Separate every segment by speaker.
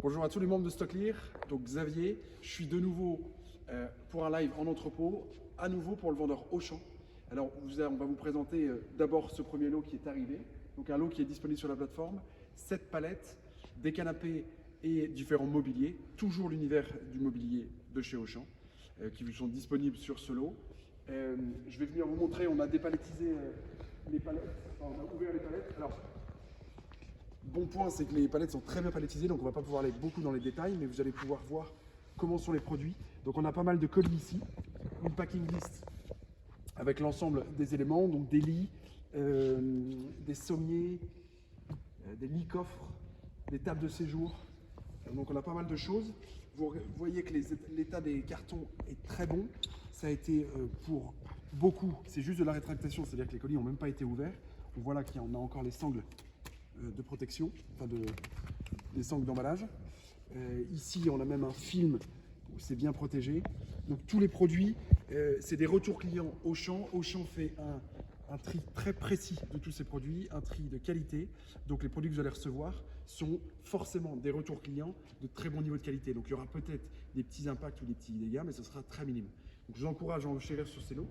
Speaker 1: Bonjour à tous les membres de StockLear, donc Xavier, je suis de nouveau pour un live en entrepôt, à nouveau pour le vendeur Auchan. Alors on va vous présenter d'abord ce premier lot qui est arrivé, donc un lot qui est disponible sur la plateforme, 7 palettes, des canapés et différents mobiliers, toujours l'univers du mobilier de chez Auchan, qui vous sont disponibles sur ce lot. Je vais venir vous montrer, on a dépalettisé les palettes, enfin, on a ouvert les palettes. Alors, bon point, c'est que les palettes sont très bien palettisées, donc on ne va pas pouvoir aller beaucoup dans les détails, mais vous allez pouvoir voir comment sont les produits. Donc on a pas mal de colis ici, une packing list avec l'ensemble des éléments, donc des lits, des sommiers, des lits coffres, des tables de séjour. Donc on a pas mal de choses. Vous voyez que l'état des cartons est très bon. Ça a été pour beaucoup, c'est juste de la rétractation, c'est-à-dire que les colis n'ont même pas été ouverts. On voit là qu'il y en a encore les sangles de protection, enfin des sangles d'emballage. Ici, on a même un film où c'est bien protégé. Donc tous les produits, c'est des retours clients Auchan. Auchan fait un tri très précis de tous ces produits, un tri de qualité. Donc les produits que vous allez recevoir sont forcément des retours clients de très bon niveau de qualité. Donc il y aura peut-être des petits impacts ou des petits dégâts, mais ce sera très minime. Donc je vous encourage à enchérir sur ces lots.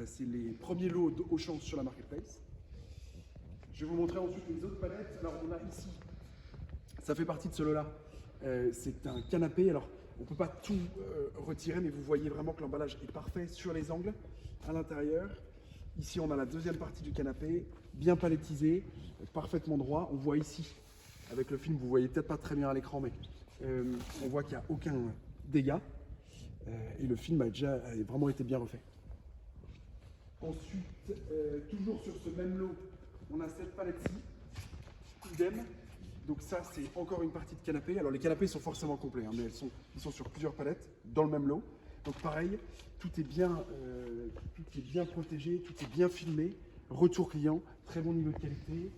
Speaker 1: C'est les premiers lots d'Auchan sur la marketplace. Je vais vous montrer ensuite les autres palettes. Alors on a ici, ça fait partie de ce lot-là, c'est un canapé. Alors on ne peut pas tout retirer, mais vous voyez vraiment que l'emballage est parfait sur les angles, à l'intérieur. Ici on a la deuxième partie du canapé, bien palettisé, parfaitement droit. On voit ici, avec le film, vous voyez peut-être pas très bien à l'écran, mais on voit qu'il n'y a aucun dégât. Et le film a vraiment été bien refait. Ensuite, toujours sur ce même lot, on a cette palette-ci, idem. Donc ça, c'est encore une partie de canapé. Alors les canapés sont forcément complets, hein, mais ils sont sur plusieurs palettes, dans le même lot. Donc pareil, tout est bien protégé, tout est bien filmé. Retour client, très bon niveau de qualité.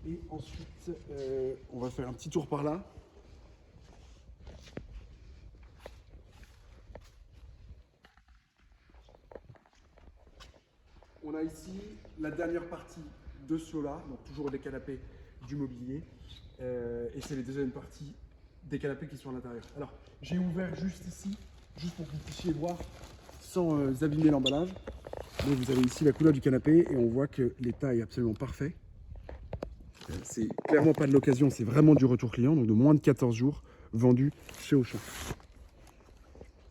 Speaker 1: Et ensuite, on va faire un petit tour par là. On a ici la dernière partie de ce lot-là, donc toujours des canapés du mobilier. Et c'est les deuxièmes parties des canapés qui sont à l'intérieur. Alors, j'ai ouvert juste ici, juste pour que vous puissiez voir sans abîmer l'emballage. Donc vous avez ici la couleur du canapé et on voit que l'état est absolument parfait. C'est clairement pas de l'occasion, c'est vraiment du retour client, donc de moins de 14 jours vendu chez Auchan.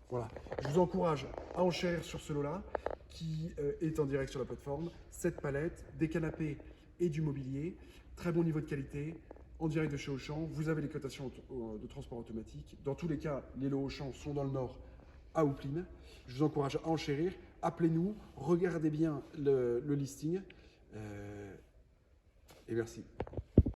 Speaker 1: Voilà, je vous encourage à enchérir sur ce lot-là qui est en direct sur la plateforme. 7 palettes, des canapés et du mobilier, très bon niveau de qualité, en direct de chez Auchan. Vous avez les cotations de transport automatique. Dans tous les cas, les lots Auchan sont dans le nord, à Houpline. Je vous encourage à enchérir. Appelez-nous, regardez bien le listing. Et merci.